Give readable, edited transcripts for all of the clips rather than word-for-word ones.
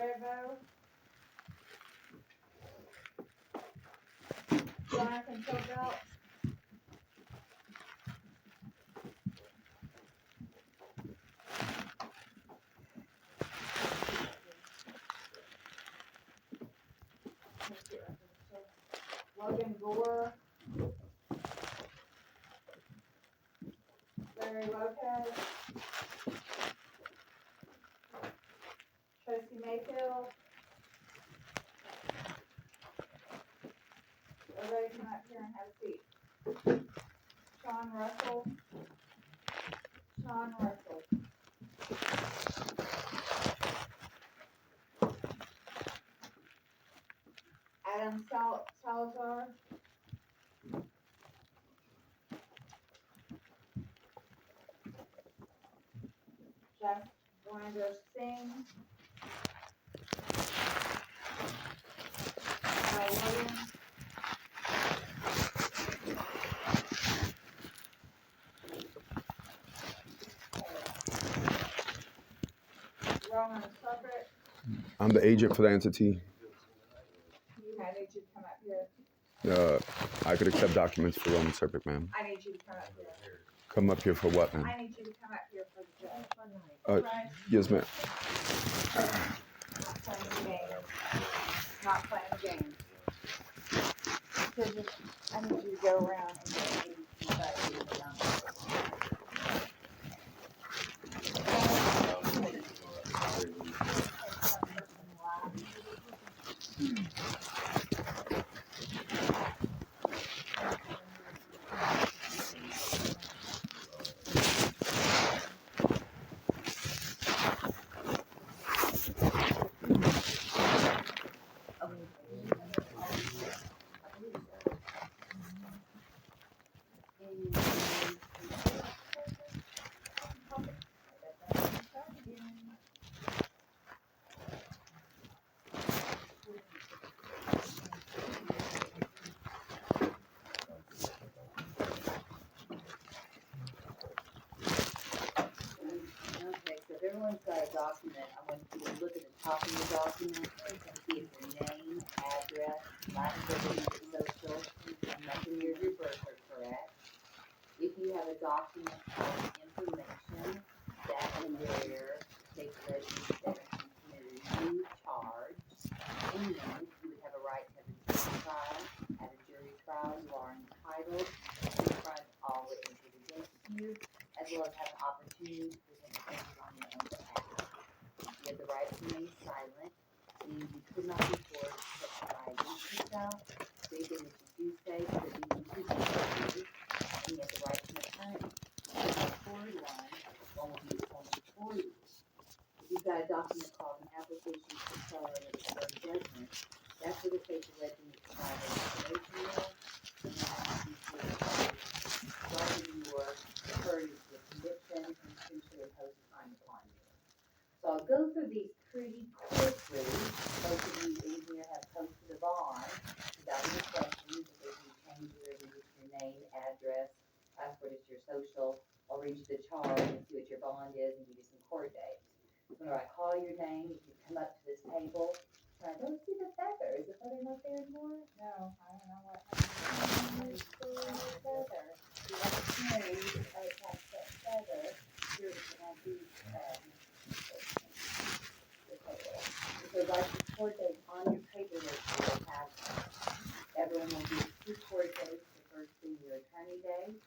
Brevo, Jonathan Cobelt, Logan Gore, Larry Lopez, Tracy Mayfield. Everybody come up here and have a seat. Sean Russell. Adam Salazar. Jaswinder Singh. Williams. Roman Serpik. I'm the agent for the entity. I need you to come up here. I could accept documents for Roman Serpik, ma'am. I need you to come up here. Come up here for what, ma'am? I need you to come up here for the judge. Right? Yes, ma'am. Not playing games. Not playing games. So just, I need you to go around and get me Everyone's got a document. I want you to look at the top of your document and see if your name, address, last name, social, and nothing near your birth are correct. If you have a document called information, that is where state legislature committed a new charge, and you would have a right to have a jury trial. At a jury trial, you are entitled to confront all witnesses against you, as well as have an opportunity to present defenses on your own behalf. You have the right to remain silent, meaning you could not be forced to testify against yourself. So anything that you do say could be used, and you have the right to an attorney. If you afford one will be appointed for you. If you've got a document called an application for trial of a judgment, that's where the state alleging is provided information will, and that is before starting your deferred to a conviction and potentially impose a fine upon you. So I'll go through these pretty quickly. Most of you in here have posted a bond without any questions. If there's any changes, or read your name, address, password is your social, I'll read you the charge and see what your bond is and give you some court dates. Whenever I call your name, you can come up to this table. I don't see the feather. Is the feather not there anymore? No, I don't know what happened. Feather. You have to change that feather. Here's what I'll do. So like the court date on your paperwork, you will have everyone will do 2 court dates. The first being your attorney day.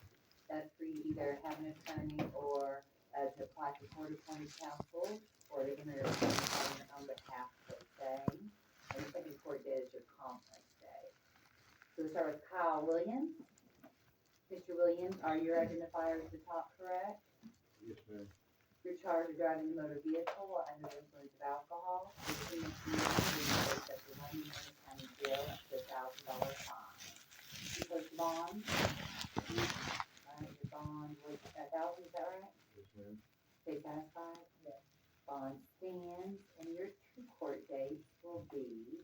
That's for you to either have an attorney or to apply for court-appointed counsel, or to enter on behalf, per se. And the second court day is your conference day. So we start with Kyle Williams. Mr. Williams, are your identifiers at the top correct? Yes, ma'am. You're charged with driving a motor vehicle while under the influence of alcohol. You're faced up to 1 year in county jail up to $1,000 fine. You post a bond. Alright, your bond was $1,000, is that right? Yes, ma'am. Stay satisfied? Yes. Bond stands, and your 2 court dates will be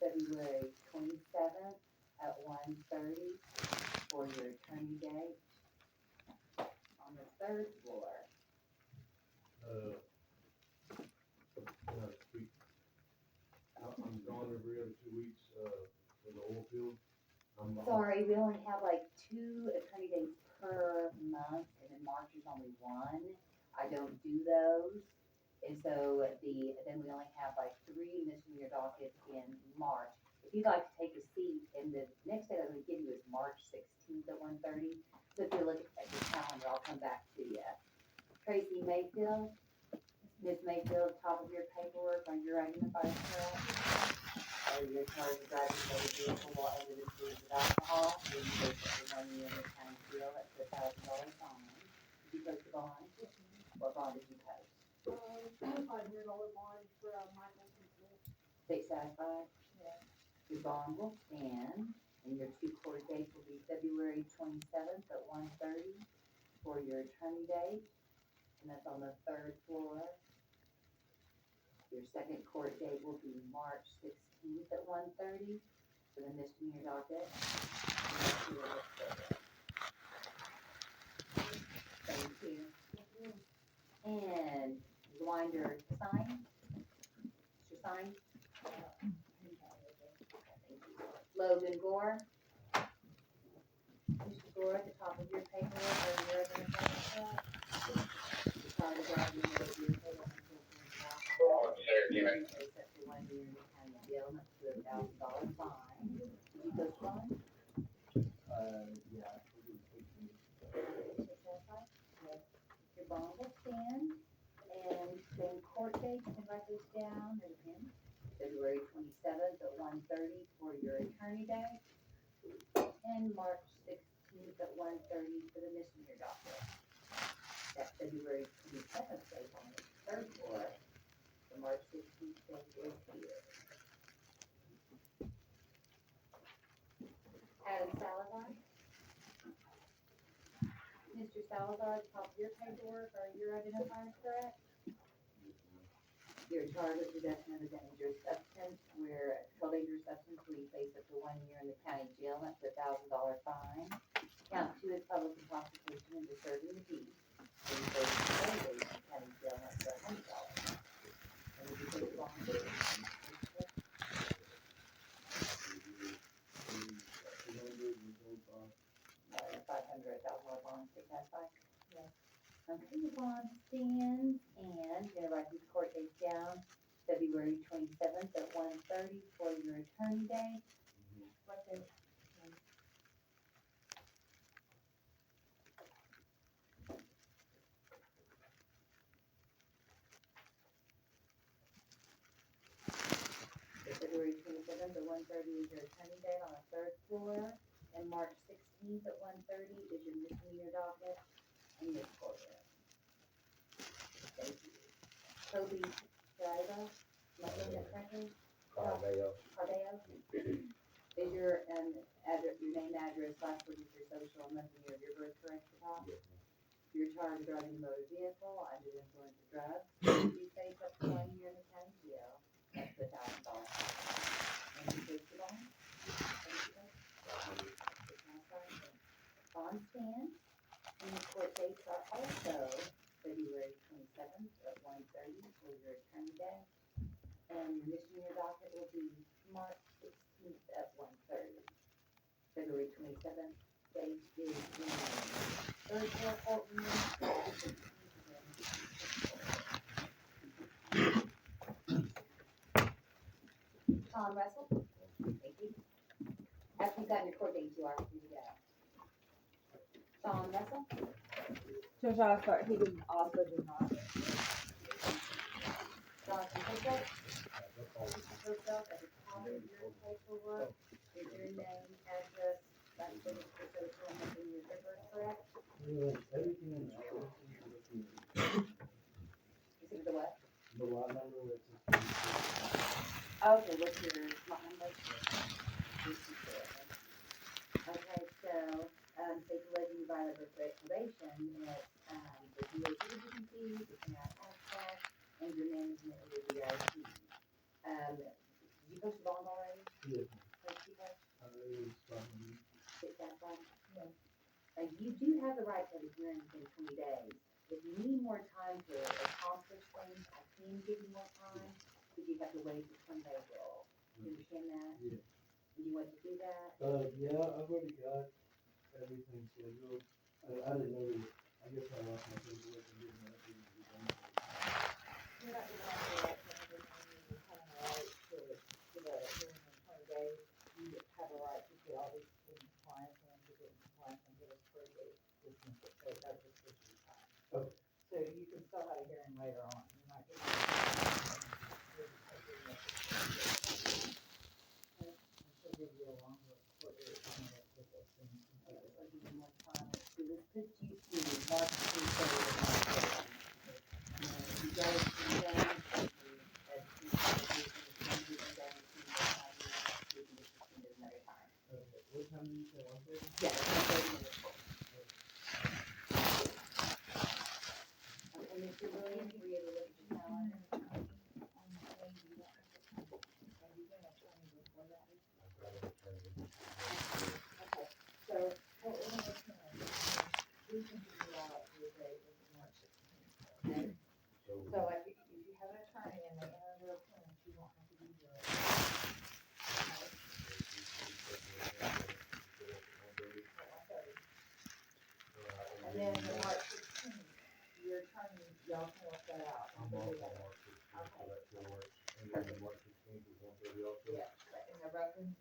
February 27th at 1:30 for your attorney date. On the 3rd floor. February, we only have like 2 attorney days per month, and then March is only 1. I don't do those. And so then we only have like 3 misdemeanor dockets in March. If you'd like to take a seat, and the next day I'm gonna give you is March 16th at 1:30. So if you look at your calendar, I'll come back to you. Tracy Mayfield, Ms. Mayfield, top of your paperwork on your identifiers correct? Your charge of driving a motor vehicle while under the influence of alcohol, then you go to 1 year in the county jail, that's $1,000 fine. Did you post a bond? What bond did you post? $500 bond for Michael Smith. State satisfied? Yeah. Your bond will stand, and your 2 court dates will be February 27th at 1:30 for your attorney date, and that's on the 3rd floor. Your second court date will be March 16th at 1:30 for the misdemeanor docket. Thank you. And Winder, sign? Is your sign? Logan Gore. Mr. Gore, at the top of your paperwork, are you ready to charge of driving a motor vehicle while under the influence of alcohol? You face up to 1 year in the county jail, and up to $1,000 fine. Did you post bond? Yeah. Yes. Your bond will stand, and then court dates, you can write those down, there's a pen. February 27th at 1:30 for your attorney day, and March 16th at 1:30 for the misdemeanor docket. That February 27th date on the 3rd floor, the March 16th date is here. Adam Salazar? Mr. Salazar, at the top of your paperwork, are your identifiers correct? You're charged with possession of a dangerous substance, where a controlled dangerous substance where you face up to 1 year in the county jail, and up to $1,000 fine. Count 2 is public intoxication and disturbing the peace, where you face 4 days in the county jail, and up to $100. And would you take the bond? $500,000 bond, state satisfied? Yes. Okay, the bond stands, and you're gonna write these court dates down, February 27th at 1:30 for your attorney day. What day? So February 27th at 1:30 is your attorney day on the 3rd floor, and March 16th at 1:30 is your misdemeanor docket and this courtroom. Thank you. Toby Driver, am I saying that correctly? Cardeo. Is your address, your name, address, last word is your social, and month and year of your birth correct at the top? You're charged with driving a motor vehicle under the influence of drugs. You face up to 1 year in the county jail, up to $1,000. And you take the bond? Bond stands, and the court dates are also February 27th at 1:30 for your attorney day. And your misdemeanor docket will be March 16th at 1:30. February 27th date is in 3rd floor courtroom. Tom Russell? Thank you. After you've gotten your court date, you are free to go. Tom Russell? Judge Oscar, he did also did not. Johnson Hookup? Hookup at the top of your paperwork is your name, address, last name, your social, and month and year of your birth, correct? Everything in the Is it the what? the lot number was Okay, what's your lot number? Okay, so, state of legend, you violate probation, and it's, the DOT agency, the Canal Access, and your management of the DRC. Did you post the bond already? Yeah. Post you post? probably. Hit that button? Yes. You do have the right to have a hearing within 20 days. If you need more time to accomplish things, I can give you more time, but you have to wait the 20-day rule. You understand that? Yeah. Do you want to do that? Yeah, I've already got everything scheduled. I didn't know, I guess I lost my paperwork and didn't know if it was done. You're not gonna have to wait for everything, you have a right to the hearing in 20 days. You have a right to get all these in compliance, and to get in compliance and get us through the dismiss it, so that just gives you time. Okay. So you can still have a hearing later on, you're not getting. She'll give you a longer, what you're trying to get those things completed. I'll give you more time. So this puts you to March 23rd of March. If you guys can done, as soon as you can get it done, as soon as time you want, we can just extend it another time. Okay, what time do you say, 1:30? Yeah, it's not 30 minutes. Okay, Mr. Williams, were you able to look at your calendar? Okay, so, what we're gonna do, we can figure out your date of March 16th. Okay? So if you have an attorney and they enter their appearance, you don't have to be here. And then the March 16th, your attorney, y'all can work that out. I'm off on March 16th, so that still works. And then the March 16th is 1:30 also. Yeah, in the record,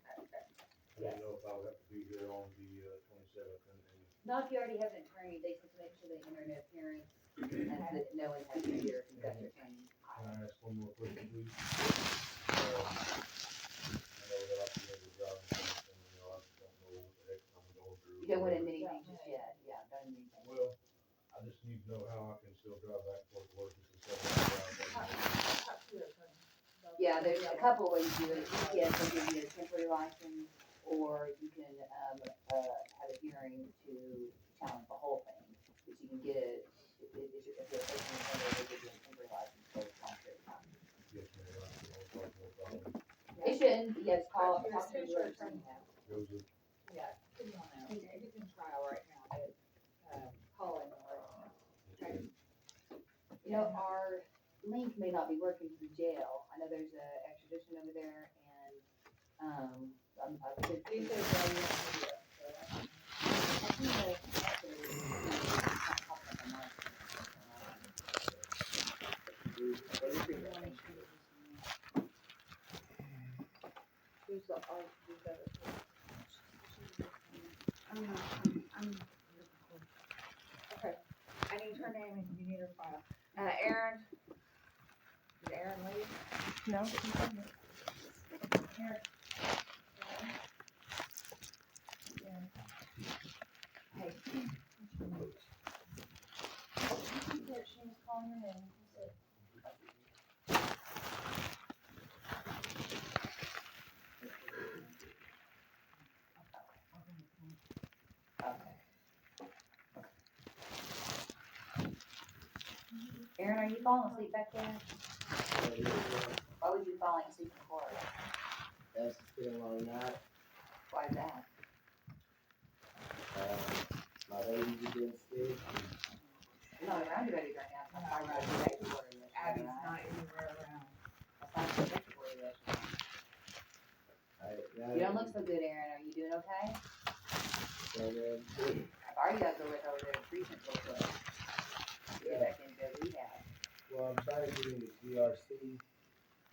I didn't know if I would have to be here on the 27th and Not if you already have an attorney, they just make sure they enter an appearance and that no one has to be here if you've got your attorney. can I ask one more question, please? I know that I can never drive and, you know, I just don't know what the heck I'm going through. You don't want to admit anything just yet, yeah, don't admit anything. Well, I just need to know how I can still drive back and forth to work. It's a 7-hour drive. Yeah, there's a couple ways to do it. Yes, they'll give you a temporary license, or you can, have a hearing to challenge the whole thing. But you can get it, if you're facing a temporary, they give you a temporary license for a long period of time. Yes, ma'am, no problem. It shouldn't, yes, call, Your talk to sister your attorney. attorney. Goes with, Yeah, put him on there. He's in trial right now, but, call him right now. Okay. You know, our link may not be working through jail. I know there's a extradition over there, and, I could. He says, well, you have video, so that's. I think that actually, Who's the, who's the other? Okay, I need her name and you need her file. Aaron. Did Aaron leave? No. Here. Hey. She was calling your name. Aaron, are you falling asleep back there? Why would you falling asleep before? That's been a long night. Why is that? My baby's been sick. You're not around your baby right now. I'm talking about your baby for you. Abby's not anywhere around. That's not your baby for you. You don't look so good, Aaron. Are you doing okay? I've already got to go with over there to treatment real quick. Get back into rehab. Well, I'm trying to get into GRC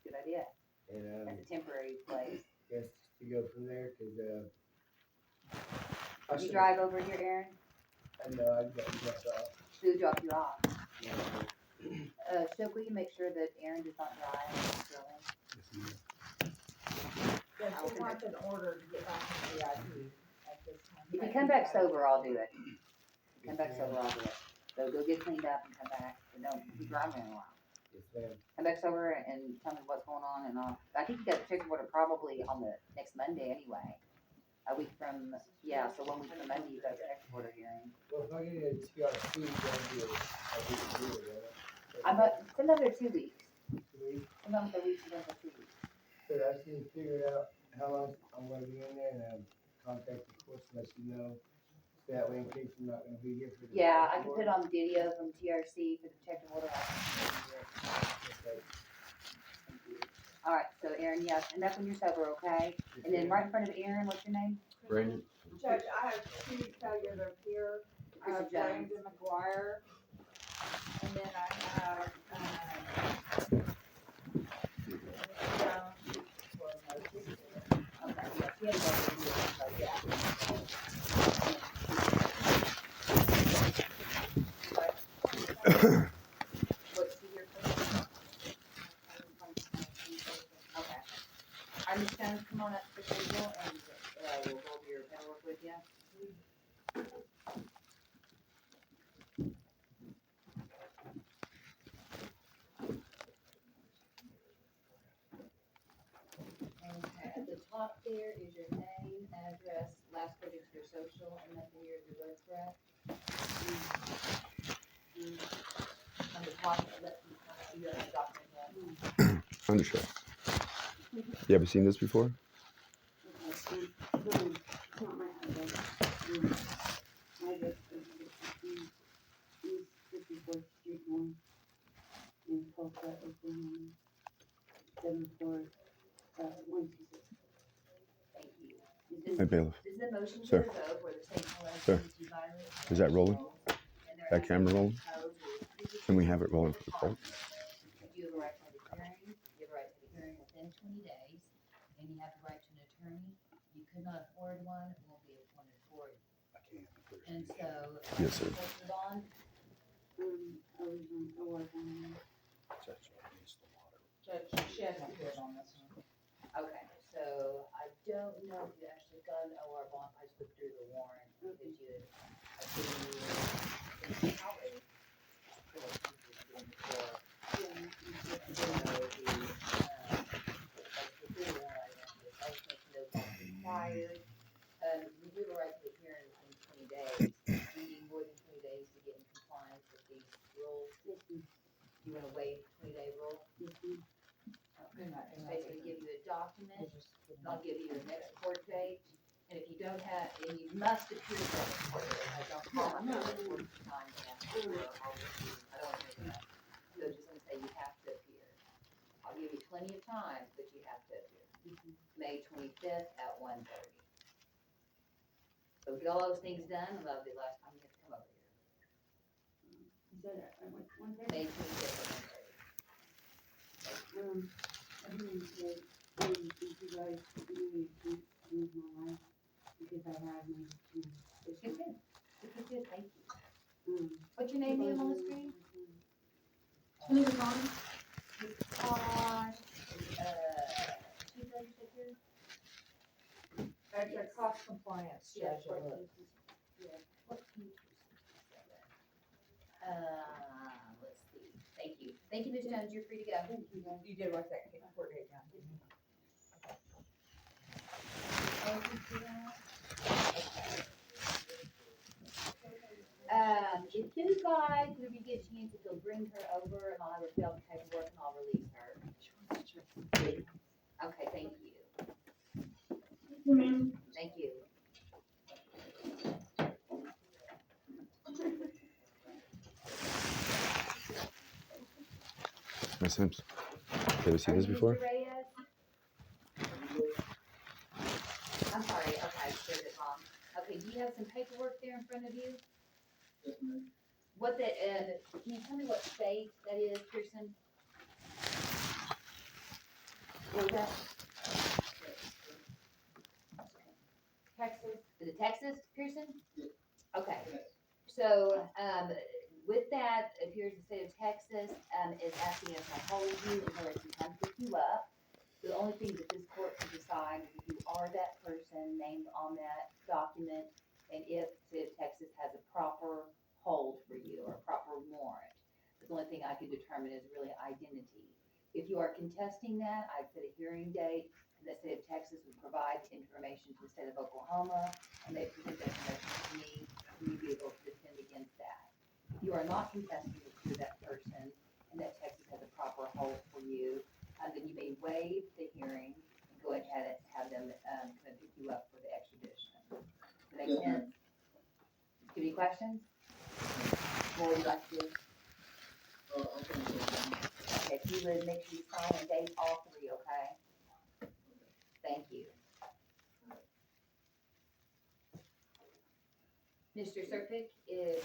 Good idea. and, That's a temporary place. guess to go from there, cause, Did you drive over here, Aaron? I know, I got off. Who dropped you off? Yeah. Shook, will you make sure that Aaron does not drive and throw in? Yeah, she wants an order to get back into VIP at this time. If you come back sober, I'll do it. Come back sober, I'll do it. So go get cleaned up and come back, but don't be driving in a while. Yes, ma'am. Come back sober and tell me what's going on, and I think you got the check order probably on the next Monday anyway. A week from, yeah, so 1 week from Monday, you got a check order hearing. Well, if I get a GRC, then I'll be able to do it, Send them there 2 weeks. 2 weeks. Send them the weeks, send them for 2 weeks. So I just need to figure out how long I'm gonna be in there and, contact the courts and let you know. So that way in case I'm not gonna be here for the. Yeah, I can put on video from TRC for the protective order. Okay. All right, so Aaron, yeah, come back when you're sober, okay? And then right in front of Aaron, what's your name? Brandon? Judge, I have two failure to appear, Chrissy Jones. Brandon McGuire, and then I have, Jones for motion. Okay, yeah, she has one here, so yeah. What's the year for? Okay. Our Ms. Jones, come on up to the table and, we'll go over your paperwork with you. Okay, at the top there is your name, address, last four digits of your social, and month and year of your birth, correct? On the top, you have a document there. Understood. You ever seen this before? Thank you. Hey, bailiff. This is a motion to Sir. revoke where the state Sir. allows you to violate. Is that rolling? And they're That camera asking rolling? you to pose or Can we have it rolling for the court? You have a right to have a hearing, you have a right to have a hearing within 20 days, and you have the right to an attorney. You could not afford one, it won't be appointed for you. And so. Yes, sir. Bond, Judge, she hasn't appeared on this one. okay, so I don't know if you actually got an OR bond, I just looked through the warrant, because you had, I think you, probably. Required, you do have a right to a hearing within 20 days, you need more than 20 days to get in compliance with these rules. You wanna waive the 20-day rule? Okay, basically give you a document, I'll give you the next court date, and if you don't have, and you must appear before the court date, I don't call my court time to ask for, I don't want to do that. So just gonna say you have to appear. I'll give you plenty of time, but you have to appear. May 25th at 1:30. So get all those things done, and that'll be the last time you have to come over here. May 25th at 1:30. It's good. This is good, thank you. What's your name, ma'am, on the screen? Chief Legislature? That's a cost compliance, Judge. What can you let's see. Thank you. Thank you, Ms. Jones. You're free to go. You did write that court date down, didn't you? Thank you for that. If you guys, whenever you get a chance, if you'll bring her over and I'll have her fill out the paperwork and I'll release her. Okay, thank you. Thank you. Ms. Sims. You ever seen this before? Mr. Reyes? I'm sorry, okay, I shared it wrong. Okay, do you have some paperwork there in front of you? What that, can you tell me what state that is, Pearson? What was that? Texas. Is it Texas, Pearson? Okay, so, with that, it appears the state of Texas, is asking us to hold you until it's time to pick you up. The only thing that this court can decide is if you are that person named on that document, and if the state of Texas has a proper hold for you or a proper warrant. The only thing I can determine is really identity. If you are contesting that, I'd set a hearing date, and the state of Texas would provide information to the state of Oklahoma, and they present that information to me, and you'd be able to defend against that. If you are not contesting that you're that person, and that Texas has a proper hold for you, then you may waive the hearing and go ahead and have them kind of pick you up for the extradition. Does that make sense? Do you have any questions? What would you like to do? Okay, if you would make sure you sign and date all three, okay? Thank you. Mr. Serpik, is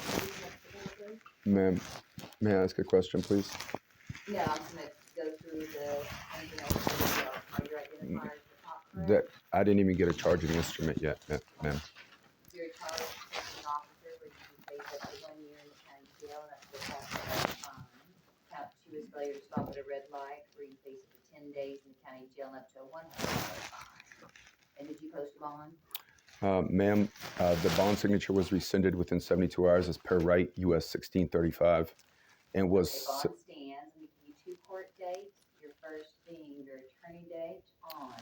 you Ma'am, may I ask a question, please? No, I'm gonna go through the, anything else, are your identifiers the top correct? That I didn't even get a charging instrument yet, ma'am. You're charged as an officer where you can face up to 1 year in the county jail, and that's the tax time. Count 2 is failure to stop at a red light, where you face up to 10 days in the county jail and up to a $100 fine. And did you post a bond? Ma'am, the bond signature was rescinded within 72 hours as per right US 1635 and was. The bond stands, and we give you 2 court dates, your first being your attorney date on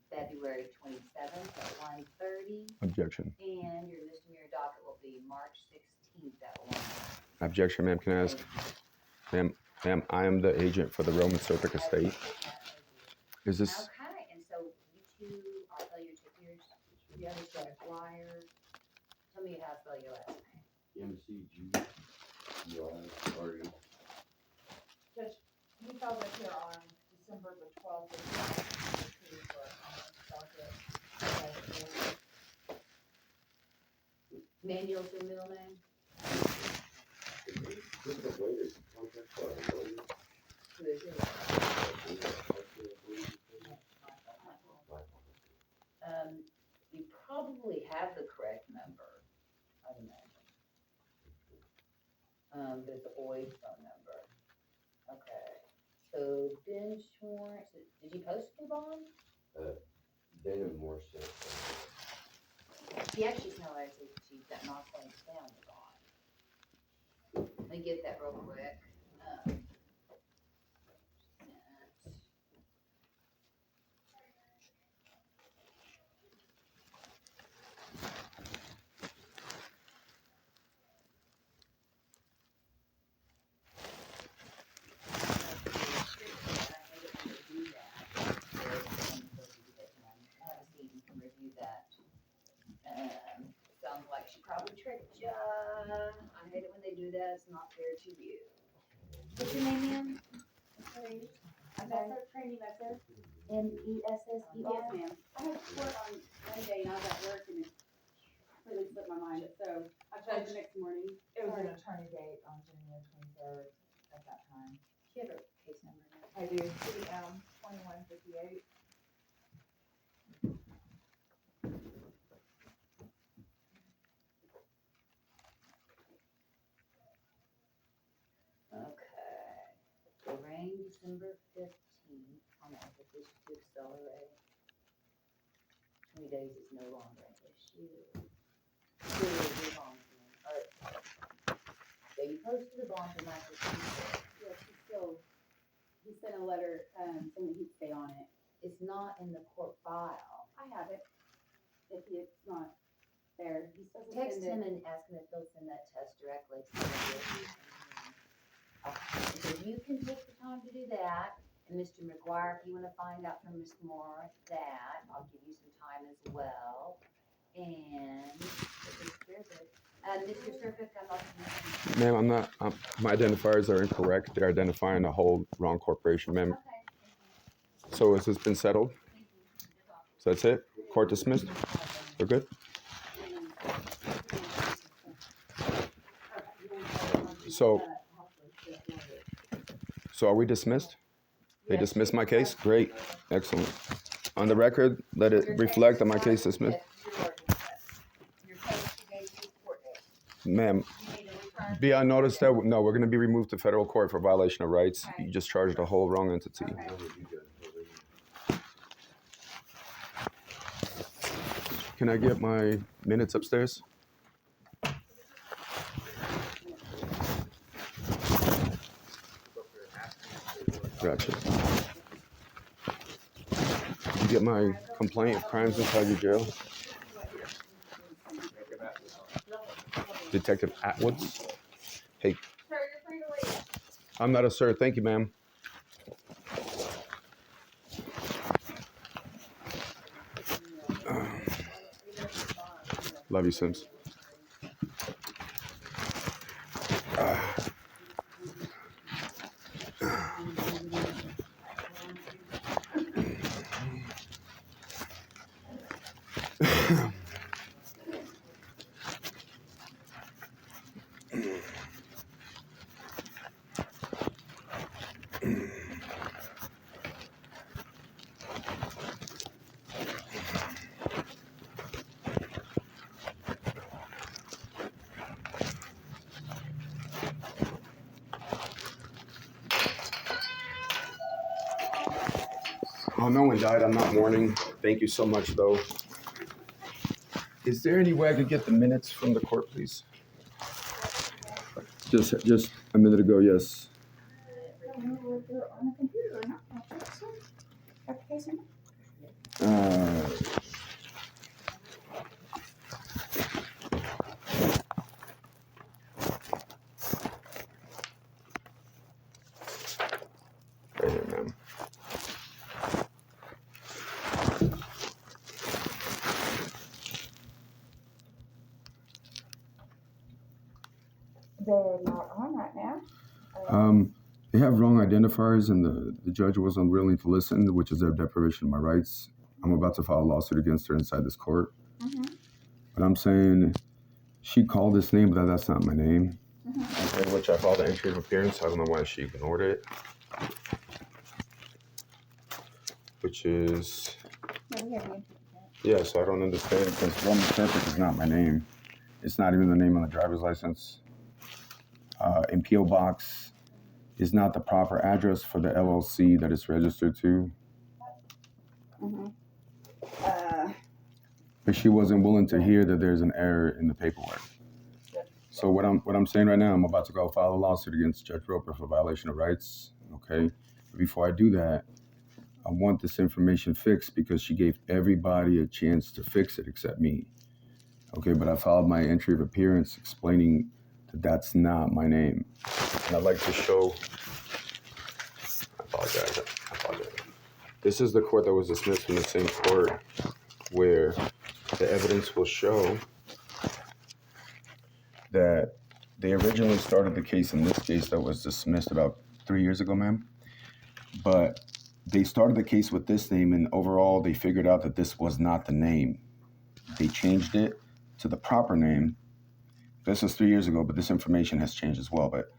February 27th at 1:30. Objection. And your misdemeanor docket will be March 16th at 1. Objection, ma'am. Can I ask? Ma'am, I am the agent for the Roman Serpik estate. Is this? Okay, and so you two are failure to appear, you understand McGuire. Tell me how to spell your last name. MCGUI. Judge, you filed it here on December the 12th. Manuel's your middle name? Who is it? You probably have the correct number, I'd imagine. But it's a Boyd phone number. Okay, so bench warrants, did you post your bond? Dana Moore said. He actually sent a letter to chief that not going to stay on the bond. Let me get that real quick. Sounds like she probably tricked ya. I hate it when they do that. It's not fair to you. What's your name, ma'am? Messer, Franny Messer. M-E-S-S-E-R? Yes, ma'am. I had court on Monday and I was at work and it completely slipped my mind, so I called the next morning. It was an attorney date on January 23rd at that time. Do you have a case number now? I do, cm-23-31. Okay. Arraigned December 15th on the application to accelerate. 20 days is no longer an issue. So you posted the bond for Michael Cooper. Yes, he sent a letter, saying that he'd stay on it. It's not in the court file. I have it. If it's not there, he's supposed to Text send him it. and ask him if he'll send that test directly to you. So you can take the time to do that. And Mr. McGuire, if you want to find out from Ms. Moore that, I'll give you some time as well. And Mr. Serpik, I'm not. Ma'am, I'm not. My identifiers are incorrect. They're identifying a whole wrong corporation, ma'am. Okay. So has this been settled? So that's it? Court dismissed? We're good? So are we dismissed? They dismissed my case? Great. Excellent. On the record, let it reflect that my case is dismissed. Ma'am, be on notice that, no, we're going to be removed to federal court for violation of rights. You just charged a whole wrong entity. Can I get my minutes upstairs? Gotcha. You get my complaint of crimes inside your jail? Detective Atwoods? Hey. Sir, you're free to leave. I'm not a sir. Thank you, ma'am. Love you, Sims. Oh, no one died. I'm not mourning. Thank you so much, though. Is there any way I could get the minutes from the court, please? Just a minute ago, yes. I don't know if they're on a computer or not. I'll check soon. Application. Right here, ma'am. They're not on right now. They have wrong identifiers, and the judge was unwilling to listen, which is their deprivation of my rights. I'm about to file a lawsuit against her inside this court. But I'm saying she called this name, but that's not my name. Okay, which I filed an entry of appearance. I don't know why she ignored it. Which is, Yeah, we have the entry. yeah, so I don't understand because Roman Serpik is not my name. It's not even the name on the driver's license. And P.O. Box is not the proper address for the LLC that it's registered to. But she wasn't willing to hear that there's an error in the paperwork. So what I'm saying right now, I'm about to go file a lawsuit against Judge Roper for violation of rights. Okay, but before I do that, I want this information fixed because she gave everybody a chance to fix it except me. Okay, but I filed my entry of appearance explaining that that's not my name. And I'd like to show, I apologize. This is the court that was dismissed from the same court where the evidence will show that they originally started the case in this case that was dismissed about 3 years ago, ma'am. But they started the case with this name, and overall they figured out that this was not the name. They changed it to the proper name. This was 3 years ago, but this information has changed as well. But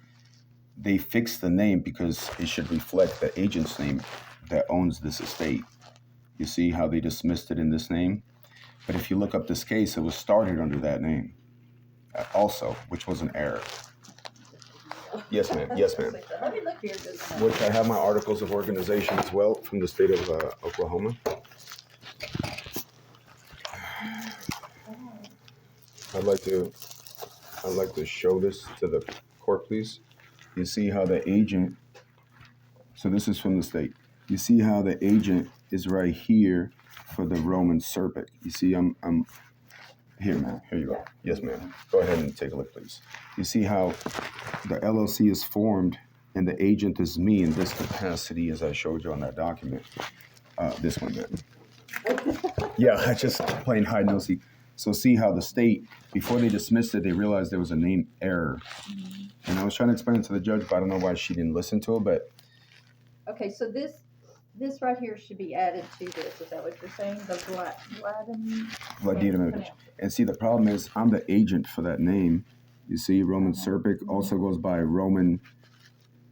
they fixed the name because it should reflect the agent's name that owns this estate. You see how they dismissed it in this name? But if you look up this case, it was started under that name also, which was an error. Yes, ma'am. Yes, ma'am. Let me look here. Which I have my articles of organization as well from the state of Oklahoma. I'd like to show this to the court, please. You see how the agent, so this is from the state. You see how the agent is right here for the Roman Serpik. You see, I'm here, ma'am. Here you go. Yes, ma'am. Go ahead and take a look, please. You see how the LLC is formed and the agent is me in this capacity as I showed you on that document. This one, ma'am. Yeah, I just playing hide and no seek. So see how the state, before they dismissed it, they realized there was a name error. And I was trying to explain it to the judge, but I don't know why she didn't listen to it, but. Okay, so this right here should be added to this. Is that what you're saying? The Vladimrivich. And see, the problem is I'm the agent for that name. You see, Roman Serpik also goes by Roman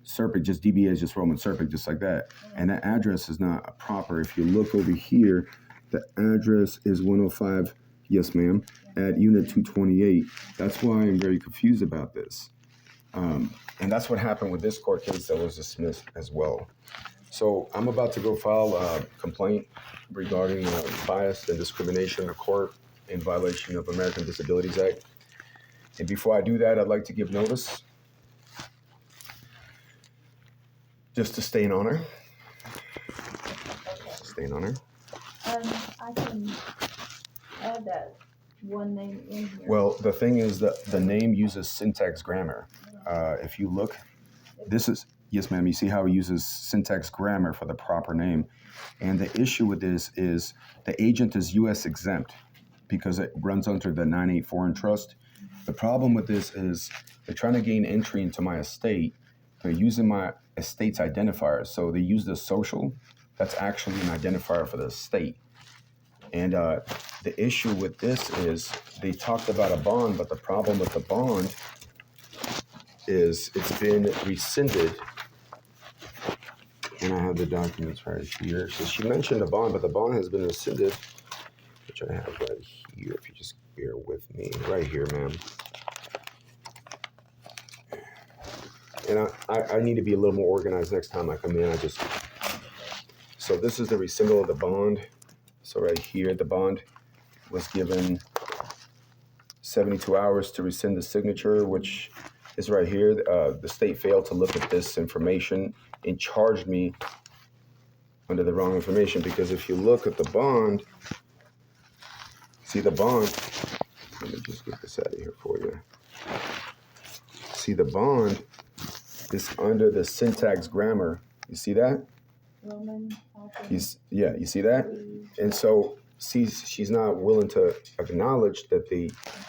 Serpik, just DBA is just Roman Serpik, just like that. And that address is not proper. If you look over here, the address is 105, yes ma'am, at unit 228. That's why I'm very confused about this. And that's what happened with this court case that was dismissed as well. So I'm about to go file a complaint regarding bias and discrimination in the court in violation of American Disabilities Act. And before I do that, I'd like to give notice just to stay in honor. Stay in honor. I can add that one name in here. Well, the thing is that the name uses syntax grammar. If you look, this is, yes ma'am, you see how it uses syntax grammar for the proper name. And the issue with this is the agent is U.S. exempt because it runs under the 9(8) foreign trust. The problem with this is they're trying to gain entry into my estate. They're using my estate's identifiers. So they use the social. That's actually an identifier for the estate. And the issue with this is they talked about a bond, but the problem with the bond is it's been rescinded. And I have the documents right here. So she mentioned a bond, but the bond has been rescinded, which I have right here. If you just bear with me, right here, ma'am. And I need to be a little more organized next time I come in. So this is the rescindal of the bond. So right here, the bond was given 72 hours to rescind the signature, which is right here. The state failed to look at this information and charged me under the wrong information, because if you look at the bond, see the bond, let me just get this out of here for you. See, the bond is under the syntax grammar. You see that? Roman. You see that? And so she's not willing to acknowledge that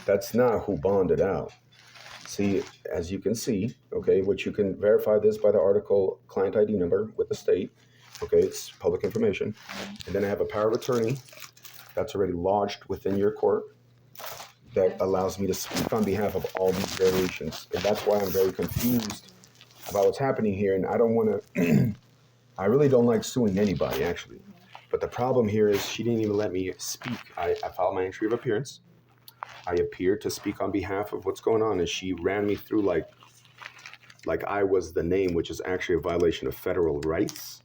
that's not who bonded out. See, as you can see, okay, which you can verify this by the article client ID number with the state. Okay, it's public information. And then I have a power of attorney that's already lodged within your court that allows me to speak on behalf of all these variations. And that's why I'm very confused about what's happening here. And I don't want to, I really don't like suing anybody, actually. But the problem here is she didn't even let me speak. I filed my entry of appearance. I appeared to speak on behalf of what's going on, and she ran me through like I was the name, which is actually a violation of federal rights.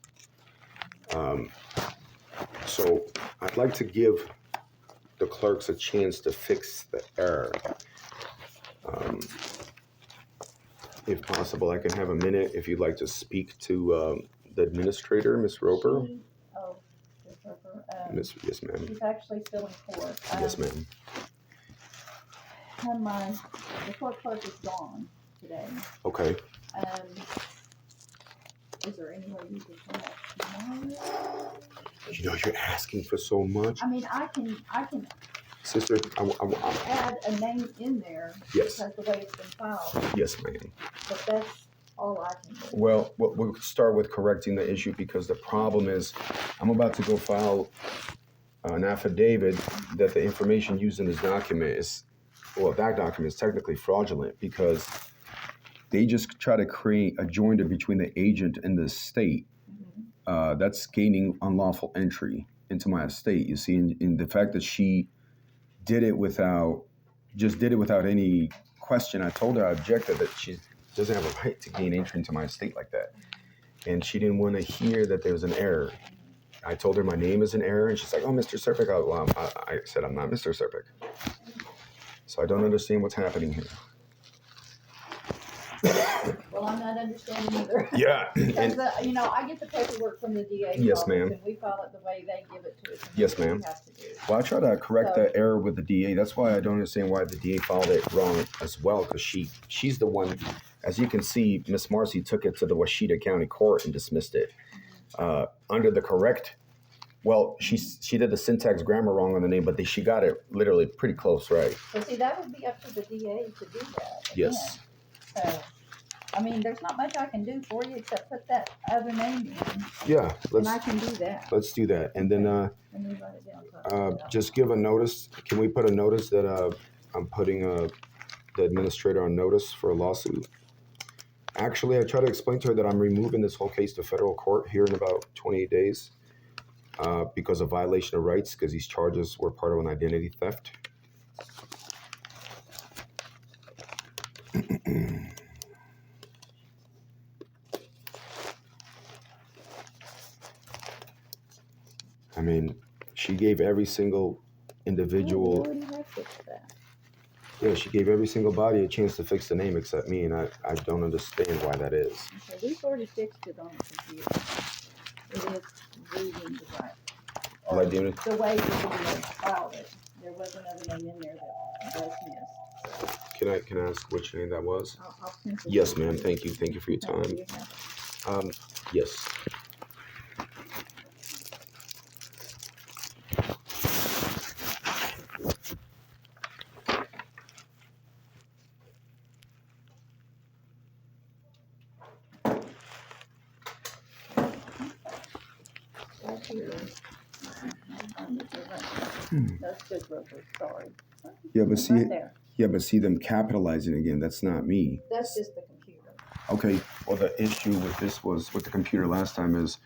So I'd like to give the clerks a chance to fix the error. If possible, I can have a minute if you'd like to speak to the administrator, Ms. Roper. Ms. Roper. Yes, ma'am. She's actually still in court. Yes, ma'am. The court clerk is gone today. Okay. Is there any way you could come back tomorrow? You know, you're asking for so much. I mean, I can Sister, add a name in there. Yes. Because the way it's been filed. Yes, ma'am. But that's all I can do. Well, we'll start with correcting the issue, because the problem is I'm about to go file an affidavit that the information used in this document is, well, that document is technically fraudulent, because they just try to create a joinder between the agent and the state. That's gaining unlawful entry into my estate. You see, in the fact that she did it without any question. I told her I objected that she doesn't have a right to gain entry into my estate like that. And she didn't want to hear that there was an error. I told her my name is an error, and she's like, oh, Mr. Serpik. I said, I'm not Mr. Serpik. So I don't understand what's happening here. Well, I'm not understanding either. Yeah. Because, I get the paperwork from the DA. Yes, ma'am. And we file it the way they give it to us. Yes, ma'am. Well, I try to correct that error with the DA. That's why I don't understand why the DA filed it wrong as well, because she's the one, as you can see, Miss Marcy took it to the Washita County Court and dismissed it. Under the correct, well, she did the syntax grammar wrong on the name, but she got it literally pretty close, right? So see, that would be up to the DA to do that. Yes. So, I mean, there's not much I can do for you except put that other name in. Yeah, and I can do that. Let's do that. And then Let me write it down. just give a notice. Can we put a notice that I'm putting the administrator on notice for a lawsuit? Actually, I try to explain to her that I'm removing this whole case to federal court here in about 28 days because of violation of rights, because these charges were part of an identity theft. I mean, she gave every single individual. Yeah, she gave every single body a chance to fix the name except me, and I don't understand why that is. Okay, we've already fixed it on the computer. It is reading the right. The way you filed it, there was another name in there that was missed. Can I ask which name that was? I'll send it. Yes, ma'am. Thank you. Thank you for your time. Yes. Right here. That's Judge Roper, sorry. Yeah, but It's see, right there. yeah, but see them capitalizing again. That's not me. That's just the computer. Okay. Well, the issue with this was with the computer last time is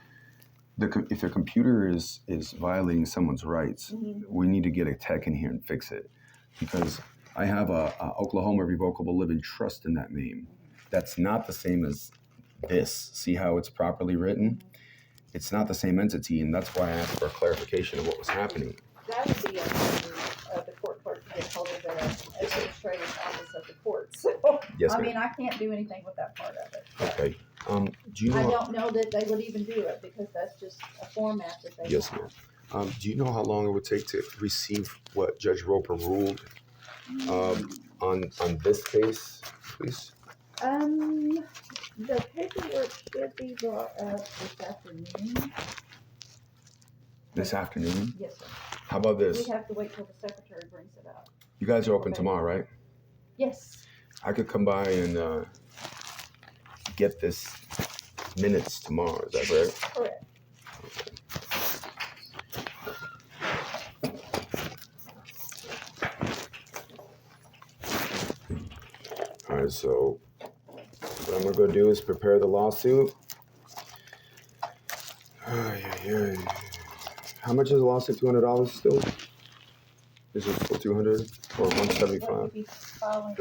if a computer is violating someone's rights, we need to get a tech in here and fix it, because I have a Oklahoma revocable living trust in that name. That's not the same as this. See how it's properly written? It's not the same entity, and that's why I asked for a clarification of what was happening. That would be up to the court clerk to get hold of the administrative office of the court. So, Yes, I ma'am. mean, I can't do anything with that part of it. Okay. Do you know? I don't know that they would even do it because that's just a format that they Yes, have. ma'am. Do you know how long it would take to receive what Judge Roper ruled on this case, please? The paperwork should be brought up this afternoon. This afternoon? Yes, sir. How about this? We have to wait till the secretary brings it up. You guys are open tomorrow, right? Yes. I could come by and get this minutes tomorrow. Is that correct? Correct. All right, so what I'm gonna go do is prepare the lawsuit. How much is the lawsuit? $200 still? Is it still 200 or 175?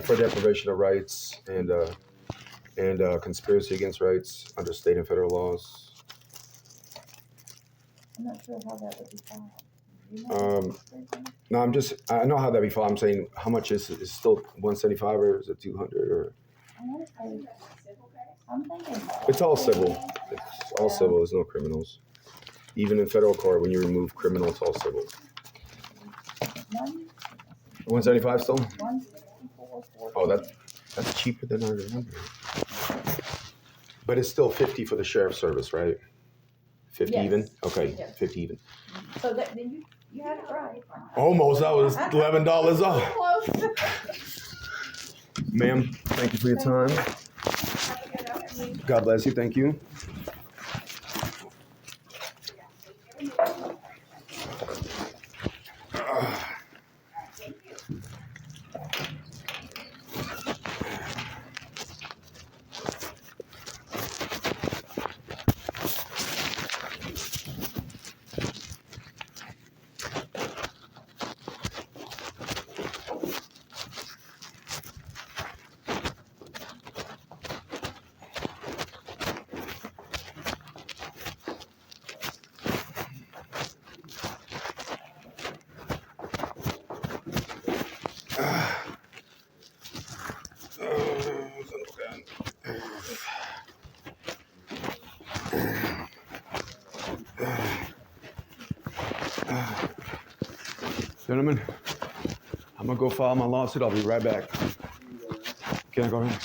For deprivation of rights and conspiracy against rights under state and federal laws. I'm not sure how that would be filed. Do you know? No, I know how that be filed. I'm saying how much is still 175 or is it 200 or? I want to say, I'm thinking. It's all civil. It's all civil. There's no criminals. Even in federal court, when you remove criminal, it's all civil. 175 still? 164. Oh, that's cheaper than I remember. But it's still 50 for the sheriff's service, right? 50 Yes. even? Okay, Yes. 50 even. So that then you had it right. Almost. That was $11 off. Close. Ma'am, thank you for your time. God bless you. Thank you. Gentlemen, I'm gonna go file my lawsuit. I'll be right back. Can I go ahead?